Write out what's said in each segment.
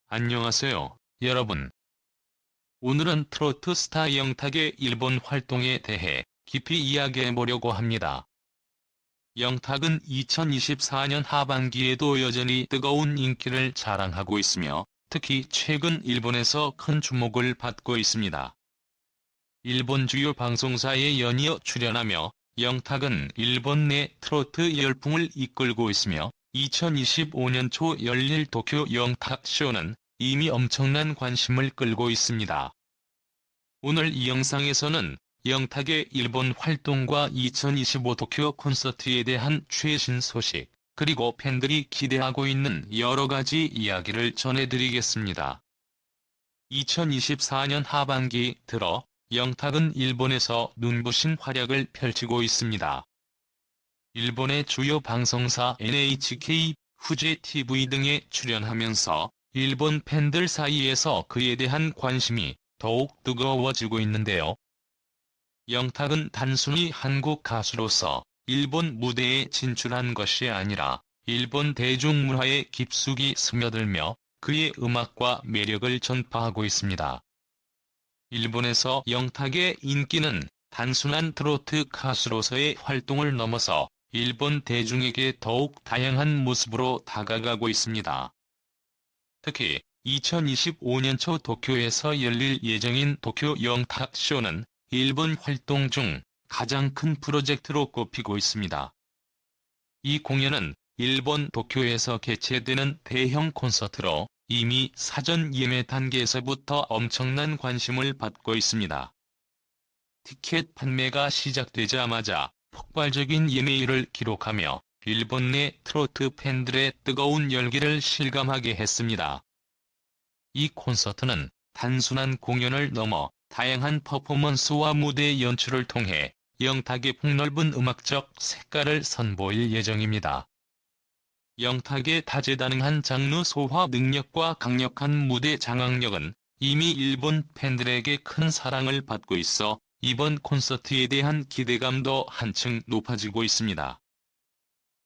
안녕하세요, 여러분. 오늘은 트로트 스타 영탁의 일본 활동에 대해 깊이 이야기해 보려고 합니다. 영탁은 2024년 하반기에도 여전히 뜨거운 인기를 자랑하고 있으며, 특히 최근 일본에서 큰 주목을 받고 있습니다. 일본 주요 방송사에 연이어 출연하며 영탁은 일본 내 트로트 열풍을 이끌고 있으며, 2025년 초 열릴 도쿄 영탁쇼는 이미 엄청난 관심을 끌고 있습니다. 오늘 이 영상에서는 영탁의 일본 활동과 2025 도쿄 콘서트에 대한 최신 소식, 그리고 팬들이 기대하고 있는 여러 가지 이야기를 전해드리겠습니다. 2024년 하반기 들어 영탁은 일본에서 눈부신 활약을 펼치고 있습니다. 일본의 주요 방송사 NHK, 후지 TV 등에 출연하면서 일본 팬들 사이에서 그에 대한 관심이 더욱 뜨거워지고 있는데요. 영탁은 단순히 한국 가수로서 일본 무대에 진출한 것이 아니라 일본 대중문화에 깊숙이 스며들며 그의 음악과 매력을 전파하고 있습니다. 일본에서 영탁의 인기는 단순한 트로트 가수로서의 활동을 넘어서 일본 대중에게 더욱 다양한 모습으로 다가가고 있습니다. 특히 2025년 초 도쿄에서 열릴 예정인 도쿄 영탁쇼는 일본 활동 중 가장 큰 프로젝트로 꼽히고 있습니다. 이 공연은 일본 도쿄에서 개최되는 대형 콘서트로 이미 사전 예매 단계에서부터 엄청난 관심을 받고 있습니다. 티켓 판매가 시작되자마자 폭발적인 예매율을 기록하며 일본 내 트로트 팬들의 뜨거운 열기를 실감하게 했습니다. 이 콘서트는 단순한 공연을 넘어 다양한 퍼포먼스와 무대 연출을 통해 영탁의 폭넓은 음악적 색깔을 선보일 예정입니다. 영탁의 다재다능한 장르 소화 능력과 강력한 무대 장악력은 이미 일본 팬들에게 큰 사랑을 받고 있어 이번 콘서트에 대한 기대감도 한층 높아지고 있습니다.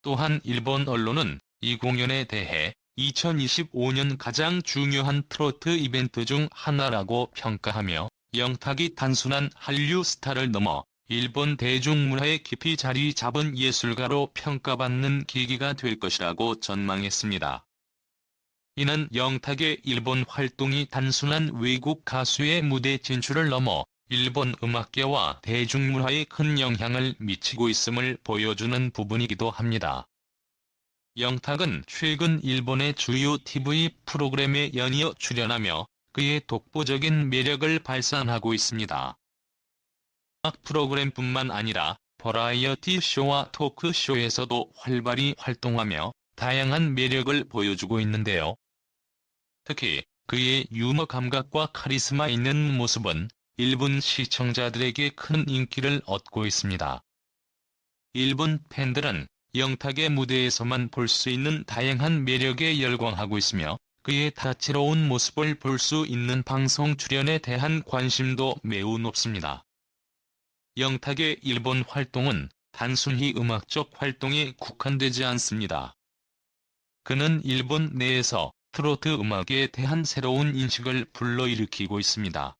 또한 일본 언론은 이 공연에 대해 2025년 가장 중요한 트로트 이벤트 중 하나라고 평가하며 영탁이 단순한 한류 스타를 넘어 일본 대중문화에 깊이 자리 잡은 예술가로 평가받는 계기가 될 것이라고 전망했습니다. 이는 영탁의 일본 활동이 단순한 외국 가수의 무대 진출을 넘어 일본 음악계와 대중문화에 큰 영향을 미치고 있음을 보여주는 부분이기도 합니다. 영탁은 최근 일본의 주요 TV 프로그램에 연이어 출연하며 그의 독보적인 매력을 발산하고 있습니다. 음악 프로그램뿐만 아니라 버라이어티 쇼와 토크쇼에서도 활발히 활동하며 다양한 매력을 보여주고 있는데요. 특히 그의 유머 감각과 카리스마 있는 모습은 일본 시청자들에게 큰 인기를 얻고 있습니다. 일본 팬들은 영탁의 무대에서만 볼 수 있는 다양한 매력에 열광하고 있으며 그의 다채로운 모습을 볼 수 있는 방송 출연에 대한 관심도 매우 높습니다. 영탁의 일본 활동은 단순히 음악적 활동에 국한되지 않습니다. 그는 일본 내에서 트로트 음악에 대한 새로운 인식을 불러일으키고 있습니다.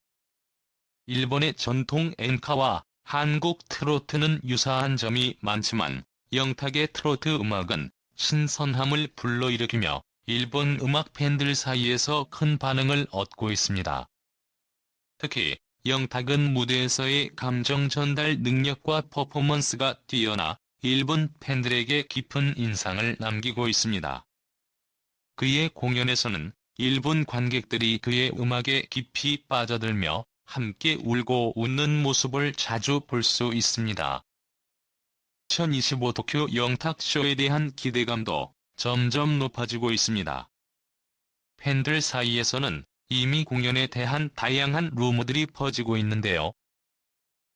일본의 전통 엔카와 한국 트로트는 유사한 점이 많지만 영탁의 트로트 음악은 신선함을 불러일으키며 일본 음악 팬들 사이에서 큰 반응을 얻고 있습니다. 특히 영탁은 무대에서의 감정 전달 능력과 퍼포먼스가 뛰어나 일본 팬들에게 깊은 인상을 남기고 있습니다. 그의 공연에서는 일본 관객들이 그의 음악에 깊이 빠져들며 함께 울고 웃는 모습을 자주 볼 수 있습니다. 2025 도쿄 영탁쇼에 대한 기대감도 점점 높아지고 있습니다. 팬들 사이에서는 이미 공연에 대한 다양한 루머들이 퍼지고 있는데요.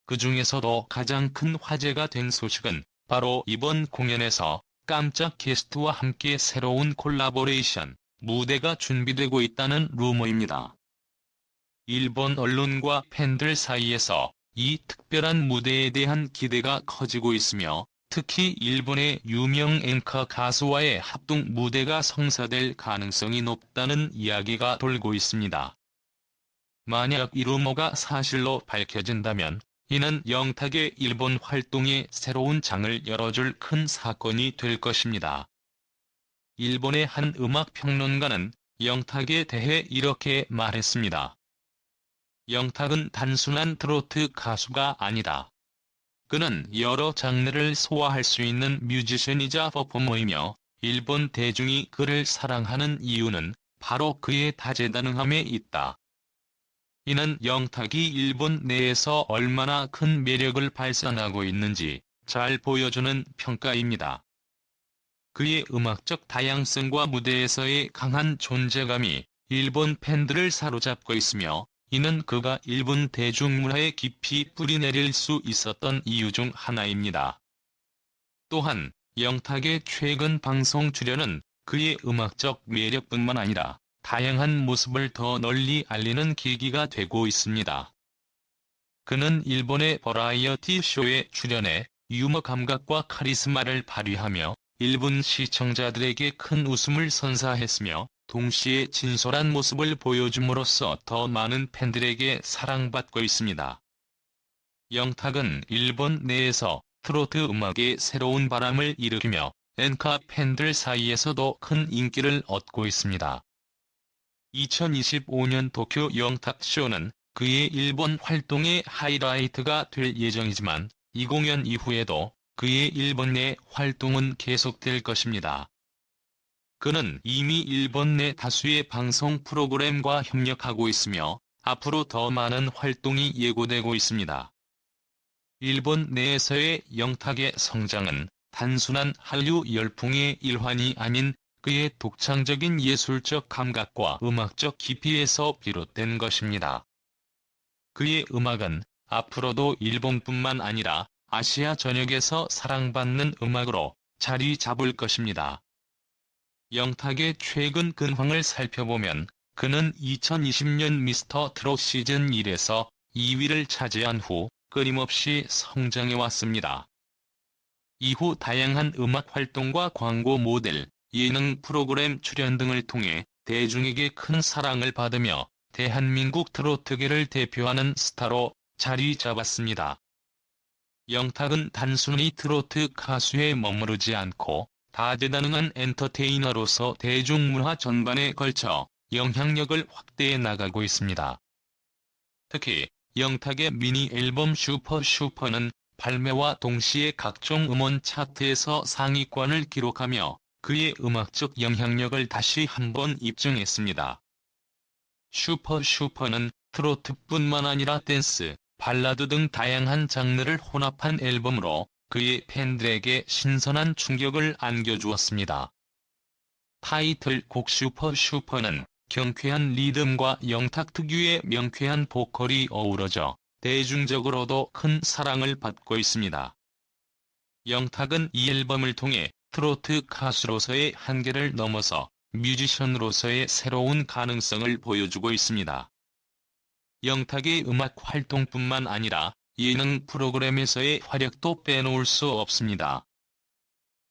그 중에서도 가장 큰 화제가 된 소식은 바로 이번 공연에서 깜짝 게스트와 함께 새로운 콜라보레이션 무대가 준비되고 있다는 루머입니다. 일본 언론과 팬들 사이에서 이 특별한 무대에 대한 기대가 커지고 있으며 특히 일본의 유명 앵커 가수와의 합동 무대가 성사될 가능성이 높다는 이야기가 돌고 있습니다. 만약 이 루머가 사실로 밝혀진다면 이는 영탁의 일본 활동에 새로운 장을 열어줄 큰 사건이 될 것입니다. 일본의 한 음악평론가는 영탁에 대해 이렇게 말했습니다. 영탁은 단순한 트로트 가수가 아니다. 그는 여러 장르를 소화할 수 있는 뮤지션이자 퍼포머이며 일본 대중이 그를 사랑하는 이유는 바로 그의 다재다능함에 있다. 이는 영탁이 일본 내에서 얼마나 큰 매력을 발산하고 있는지 잘 보여주는 평가입니다. 그의 음악적 다양성과 무대에서의 강한 존재감이 일본 팬들을 사로잡고 있으며 이는 그가 일본 대중문화에 깊이 뿌리내릴 수 있었던 이유 중 하나입니다. 또한 영탁의 최근 방송 출연은 그의 음악적 매력뿐만 아니라 다양한 모습을 더 널리 알리는 계기가 되고 있습니다. 그는 일본의 버라이어티 쇼에 출연해 유머 감각과 카리스마를 발휘하며 일본 시청자들에게 큰 웃음을 선사했으며 동시에 진솔한 모습을 보여줌으로써 더 많은 팬들에게 사랑받고 있습니다. 영탁은 일본 내에서 트로트 음악에 새로운 바람을 일으키며 엔카 팬들 사이에서도 큰 인기를 얻고 있습니다. 2025년 도쿄 영탁쇼는 그의 일본 활동의 하이라이트가 될 예정이지만 이 공연 이후에도 그의 일본 내 활동은 계속될 것입니다. 그는 이미 일본 내 다수의 방송 프로그램과 협력하고 있으며 앞으로 더 많은 활동이 예고되고 있습니다. 일본 내에서의 영탁의 성장은 단순한 한류 열풍의 일환이 아닌 그의 독창적인 예술적 감각과 음악적 깊이에서 비롯된 것입니다. 그의 음악은 앞으로도 일본뿐만 아니라 아시아 전역에서 사랑받는 음악으로 자리 잡을 것입니다. 영탁의 최근 근황을 살펴보면 그는 2020년 미스터 트롯 시즌 1에서 2위를 차지한 후 끊임없이 성장해왔습니다. 이후 다양한 음악 활동과 광고 모델, 예능 프로그램 출연 등을 통해 대중에게 큰 사랑을 받으며 대한민국 트로트계를 대표하는 스타로 자리 잡았습니다. 영탁은 단순히 트로트 가수에 머무르지 않고 다재다능한 엔터테이너로서 대중문화 전반에 걸쳐 영향력을 확대해 나가고 있습니다. 특히 영탁의 미니 앨범 슈퍼는 발매와 동시에 각종 음원 차트에서 상위권을 기록하며 그의 음악적 영향력을 다시 한번 입증했습니다. 슈퍼는 트로트뿐만 아니라 댄스, 발라드 등 다양한 장르를 혼합한 앨범으로 그의 팬들에게 신선한 충격을 안겨주었습니다. 타이틀곡 슈퍼는 경쾌한 리듬과 영탁 특유의 명쾌한 보컬이 어우러져 대중적으로도 큰 사랑을 받고 있습니다. 영탁은 이 앨범을 통해 트로트 가수로서의 한계를 넘어서 뮤지션으로서의 새로운 가능성을 보여주고 있습니다. 영탁의 음악 활동뿐만 아니라 예능 프로그램에서의 활약도 빼놓을 수 없습니다.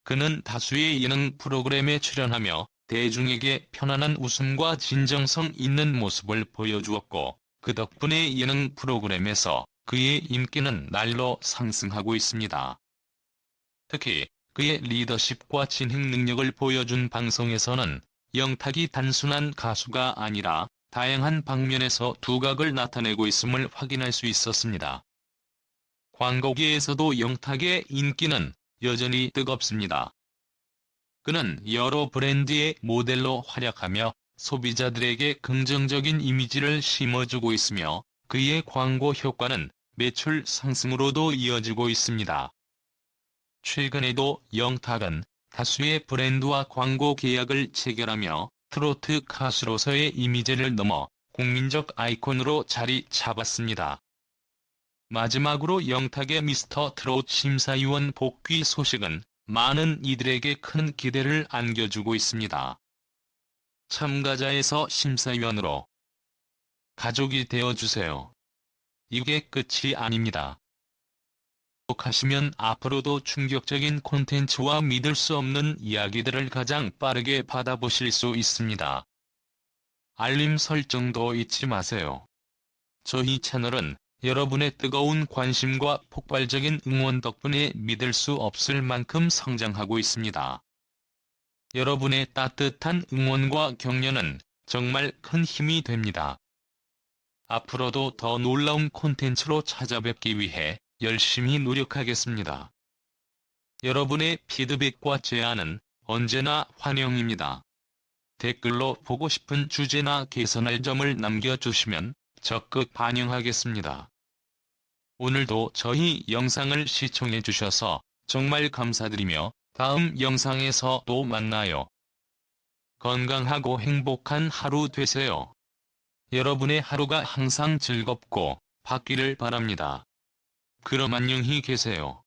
그는 다수의 예능 프로그램에 출연하며 대중에게 편안한 웃음과 진정성 있는 모습을 보여주었고 그 덕분에 예능 프로그램에서 그의 인기는 날로 상승하고 있습니다. 특히 그의 리더십과 진행 능력을 보여준 방송에서는 영탁이 단순한 가수가 아니라 다양한 방면에서 두각을 나타내고 있음을 확인할 수 있었습니다. 광고계에서도 영탁의 인기는 여전히 뜨겁습니다. 그는 여러 브랜드의 모델로 활약하며 소비자들에게 긍정적인 이미지를 심어주고 있으며 그의 광고 효과는 매출 상승으로도 이어지고 있습니다. 최근에도 영탁은 다수의 브랜드와 광고 계약을 체결하며 트로트 가수로서의 이미지를 넘어 국민적 아이콘으로 자리 잡았습니다. 마지막으로 영탁의 미스터 트롯 심사위원 복귀 소식은 많은 이들에게 큰 기대를 안겨주고 있습니다. 참가자에서 심사위원으로 가족이 되어주세요. 이게 끝이 아닙니다. 구독하시면 앞으로도 충격적인 콘텐츠와 믿을 수 없는 이야기들을 가장 빠르게 받아보실 수 있습니다. 알림 설정도 잊지 마세요. 저희 채널은 여러분의 뜨거운 관심과 폭발적인 응원 덕분에 믿을 수 없을 만큼 성장하고 있습니다. 여러분의 따뜻한 응원과 격려는 정말 큰 힘이 됩니다. 앞으로도 더 놀라운 콘텐츠로 찾아뵙기 위해 열심히 노력하겠습니다. 여러분의 피드백과 제안은 언제나 환영입니다. 댓글로 보고 싶은 주제나 개선할 점을 남겨주시면 적극 반영하겠습니다. 오늘도 저희 영상을 시청해주셔서 정말 감사드리며 다음 영상에서 또 만나요. 건강하고 행복한 하루 되세요. 여러분의 하루가 항상 즐겁고 받기를 바랍니다. 그럼 안녕히 계세요.